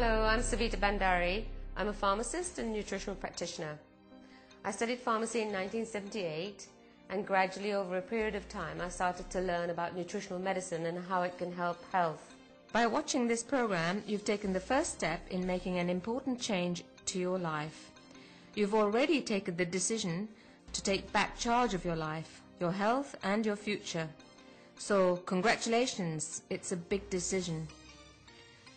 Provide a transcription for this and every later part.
Hello, I'm Savita Bandari. I'm a pharmacist and nutritional practitioner. I studied pharmacy in 1978, and gradually over a period of time I started to learn about nutritional medicine and how it can help health. By watching this program, you've taken the first step in making an important change to your life. You've already taken the decision to take back charge of your life, your health and your future. So, congratulations, it's a big decision.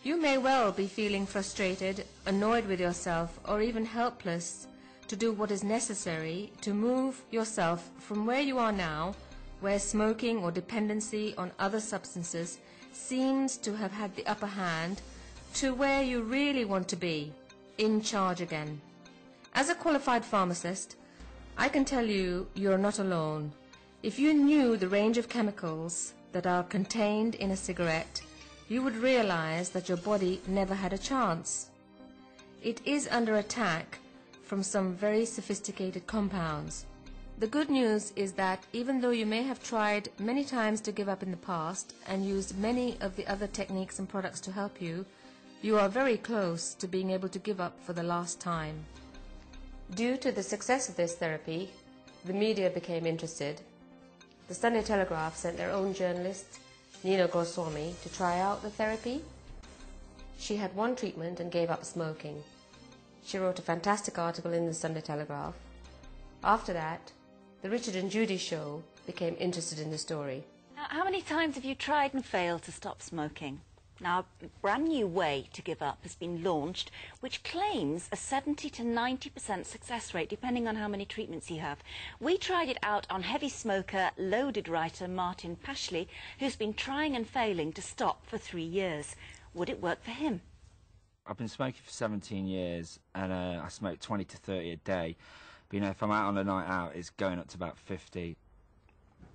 You may well be feeling frustrated, annoyed with yourself, or even helpless to do what is necessary to move yourself from where you are now, where smoking or dependency on other substances seems to have had the upper hand, to where you really want to be, in charge again. As a qualified pharmacist, I can tell you you're not alone. If you knew the range of chemicals that are contained in a cigarette, you would realize that your body never had a chance. It is under attack from some very sophisticated compounds. The good news is that even though you may have tried many times to give up in the past and used many of the other techniques and products to help you, you are very close to being able to give up for the last time. Due to the success of this therapy, the media became interested. The Sunday Telegraph sent their own journalist, Nina Goswami, to try out the therapy. She had one treatment and gave up smoking. She wrote a fantastic article in the Sunday Telegraph. After that, the Richard and Judy show became interested in the story. Now, how many times have you tried and failed to stop smoking? Now, a brand new way to give up has been launched, which claims a 70 to 90% success rate, depending on how many treatments you have. We tried it out on heavy smoker, loaded writer Martin Pashley, who's been trying and failing to stop for 3 years. Would it work for him? I've been smoking for 17 years, and I smoke 20 to 30 a day. But, you know, if I'm out on a night out, it's going up to about 50.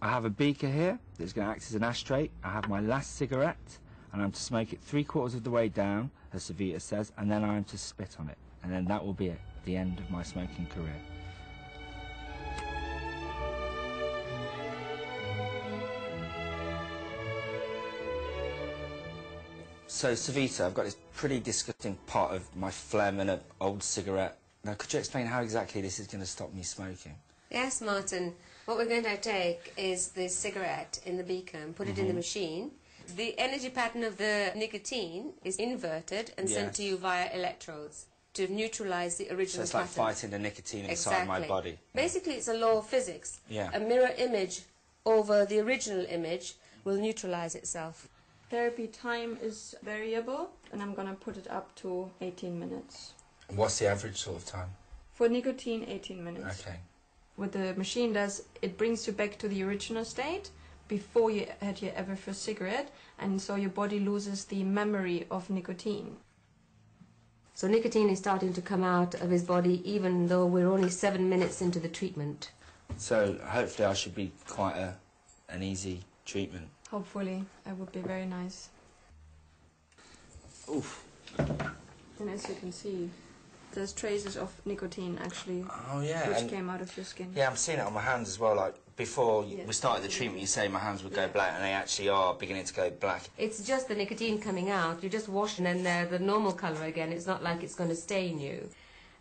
I have a beaker here that's going to act as an ashtray. I have my last cigarette, and I'm to smoke it 3/4 of the way down, as Savita says, and then I'm to spit on it. And then that will be it, the end of my smoking career. So, Savita, I've got this pretty disgusting pot of my phlegm and an old cigarette. Now, could you explain how exactly this is going to stop me smoking? Yes, Martin. What we're going to take is the cigarette in the beaker and put it in the machine. The energy pattern of the nicotine is inverted and sent to you via electrodes to neutralize the original pattern. So it's like fighting the nicotine inside my body. Basically, it's a law of physics. Yeah. A mirror image over the original image will neutralize itself. Therapy time is variable, and I'm going to put it up to 18 minutes. What's the average sort of time? For nicotine, 18 minutes. Okay. What the machine does, it brings you back to the original state before you had your ever first cigarette, and so your body loses the memory of nicotine. So nicotine is starting to come out of his body even though we're only 7 minutes into the treatment. So hopefully I should be quite an easy treatment. Hopefully, it would be very nice. Oof. And as you can see, there's traces of nicotine actually, which came out of your skin. Yeah, I'm seeing it on my hands as well. Like before we started the treatment, you say my hands would go black, and they actually are beginning to go black. It's just the nicotine coming out. You just wash and then they're the normal colour again. It's not like it's going to stain you.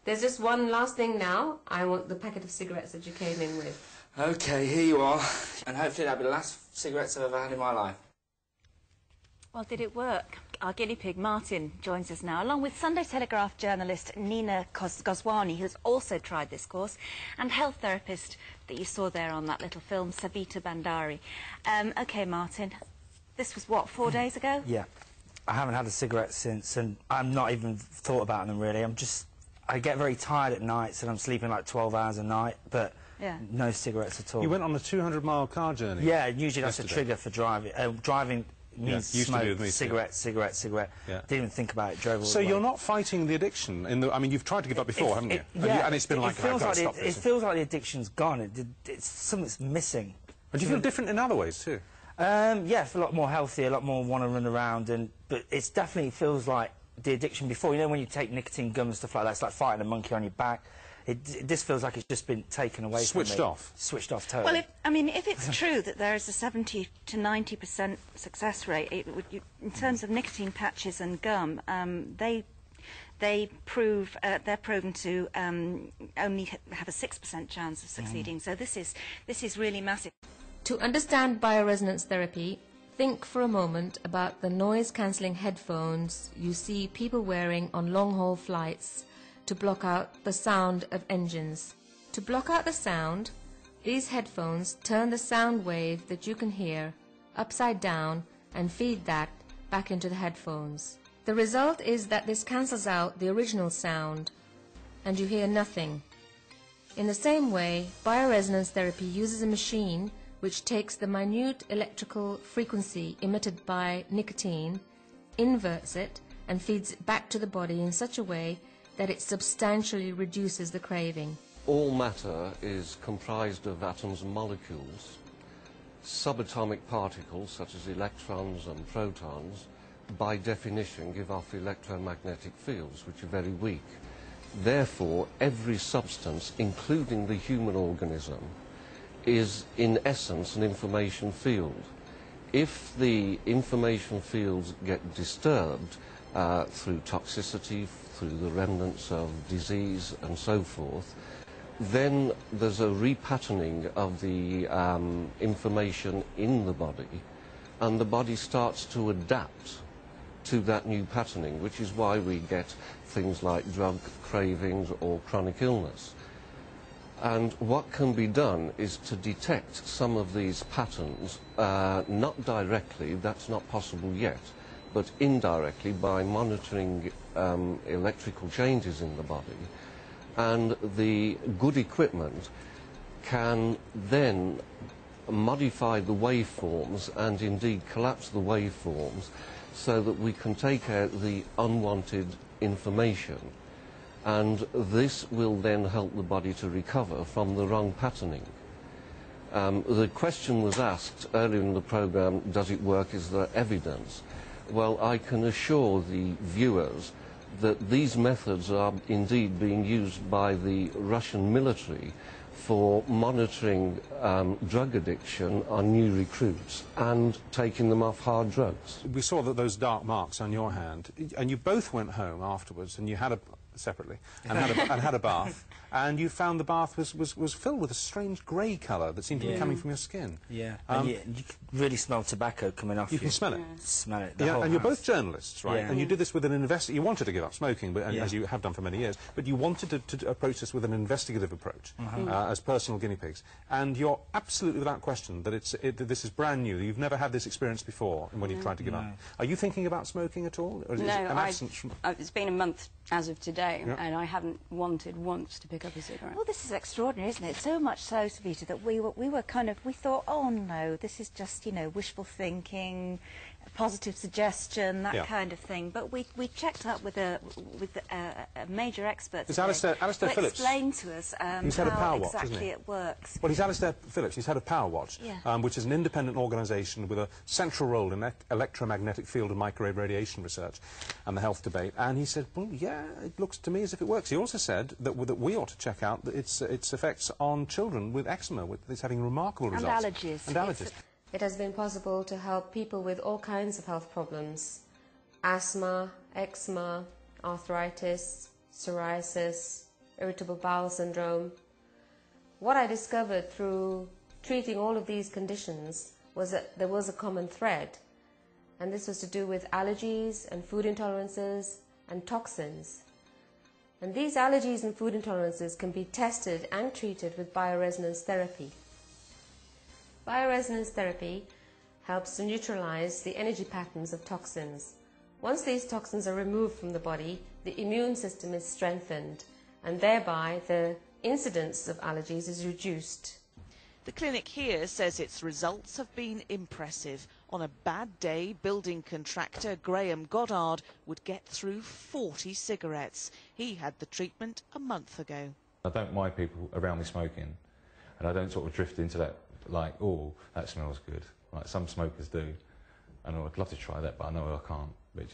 There's just one last thing now. I want the packet of cigarettes that you came in with. Okay, here you are. And hopefully that'll be the last cigarettes I've ever had in my life. Well, did it work? Our guinea pig, Martin, joins us now, along with Sunday Telegraph journalist Nina Goswami, who's also tried this course, and health therapist that you saw there on that little film, Savita Bandari. OK, Martin, this was, what, 4 days ago? Yeah. I haven't had a cigarette since, and I'm not even thought about them, really. I get very tired at nights, and I'm sleeping like 12 hours a night, but no cigarettes at all. You went on a 200-mile car journey? Yeah, usually that's a trigger for driving. Driving means smoke, cigarette. Yeah. Didn't even think about it, drove all the way. So you're not fighting the addiction? I mean, you've tried to give up before, haven't you? And it's been like, I've got to stop this. It feels like the addiction's gone. It's something's missing. And do you feel different in other ways, too? Yeah, I feel a lot more healthy, a lot more want to run around, but it definitely feels like the addiction before. You know, when you take nicotine gum and stuff like that, it's like fighting a monkey on your back. This feels like it's just been taken away from me. Switched off? Switched off, totally. Well, I mean, if it's true that there is a 70 to 90% success rate, in terms of nicotine patches and gum, they they're proven to only have a 6% chance of succeeding. So this is really massive. To understand bioresonance therapy, think for a moment about the noise-cancelling headphones you see people wearing on long-haul flights to block out the sound of engines. To block out the sound, these headphones turn the sound wave that you can hear upside down and feed that back into the headphones. The result is that this cancels out the original sound and you hear nothing. In the same way, bioresonance therapy uses a machine which takes the minute electrical frequency emitted by nicotine, inverts it, and feeds it back to the body in such a way that it substantially reduces the craving. All matter is comprised of atoms and molecules. Subatomic particles, such as electrons and protons, by definition give off electromagnetic fields, which are very weak. Therefore, every substance, including the human organism, is in essence an information field. If the information fields get disturbed through toxicity, through the remnants of disease and so forth, then there's a repatterning of the information in the body, and the body starts to adapt to that new patterning, which is why we get things like drug cravings or chronic illness. And what can be done is to detect some of these patterns, not directly, that's not possible yet, but indirectly by monitoring electrical changes in the body. And the good equipment can then modify the waveforms and indeed collapse the waveforms so that we can take out the unwanted information. And this will then help the body to recover from the wrong patterning. The question was asked earlier in the programme, does it work, is there evidence? Well, I can assure the viewers that these methods are indeed being used by the Russian military for monitoring drug addiction on new recruits and taking them off hard drugs. We saw that those dark marks on your hand, and you both went home afterwards and you had a separately and had a bath, and you found the bath was filled with a strange grey colour that seemed to be coming from your skin. Yeah, and you really smell tobacco coming off you. You can smell it. Smell it. Yeah, and you're both journalists, right? Yeah. And you did this with an you wanted to give up smoking, but as you have done for many years, but you wanted to approach this with an investigative approach, as personal guinea pigs. And you're absolutely without question that this is brand new. You've never had this experience before when you've tried to give up. Are you thinking about smoking at all? Or is it an absence from... it's been a month as of today, and I haven't wanted once to pick up a cigarette. Well, this is extraordinary, isn't it? So much so, Savita, that we thought, oh no, this is just, you know, wishful thinking, positive suggestion, that kind of thing. But we checked up with a major expert. It's Alistair Phillips. Explained to us he's had a how Power Watch, exactly isn't he? it works. Well, he's Alistair Phillips. He's head of Power Watch, which is an independent organisation with a central role in electromagnetic field and microwave radiation research and the health debate. And he said, well, yeah, it looks to me as if it works. He also said that we ought to check out its effects on children with eczema, it's having remarkable results. And allergies. And allergies. It has been possible to help people with all kinds of health problems: asthma, eczema, arthritis, psoriasis, irritable bowel syndrome. What I discovered through treating all of these conditions was that there was a common thread, and this was to do with allergies and food intolerances and toxins. And these allergies and food intolerances can be tested and treated with bioresonance therapy. Bioresonance therapy helps to neutralize the energy patterns of toxins. Once these toxins are removed from the body, the immune system is strengthened, and thereby the incidence of allergies is reduced. The clinic here says its results have been impressive. On a bad day, building contractor Graham Goddard would get through 40 cigarettes. He had the treatment a month ago. I don't mind people around me smoking, and I don't sort of drift into that, like, oh, that smells good. Like some smokers do. I know I'd love to try that, but I know I can't. But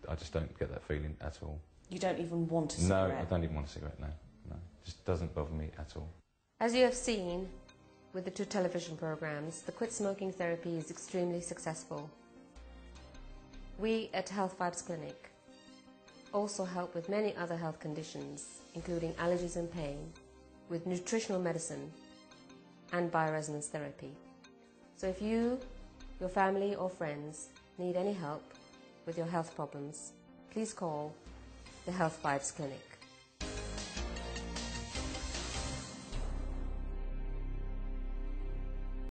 I just don't get that feeling at all. You don't even want a cigarette? No, I don't even want a cigarette, no. It just doesn't bother me at all. As you have seen with the 2 television programs, the quit smoking therapy is extremely successful. We at Health Vibes Clinic also help with many other health conditions, including allergies and pain, with nutritional medicine and bioresonance therapy. So if you, your family or friends need any help with your health problems, please call the Health Vibes Clinic.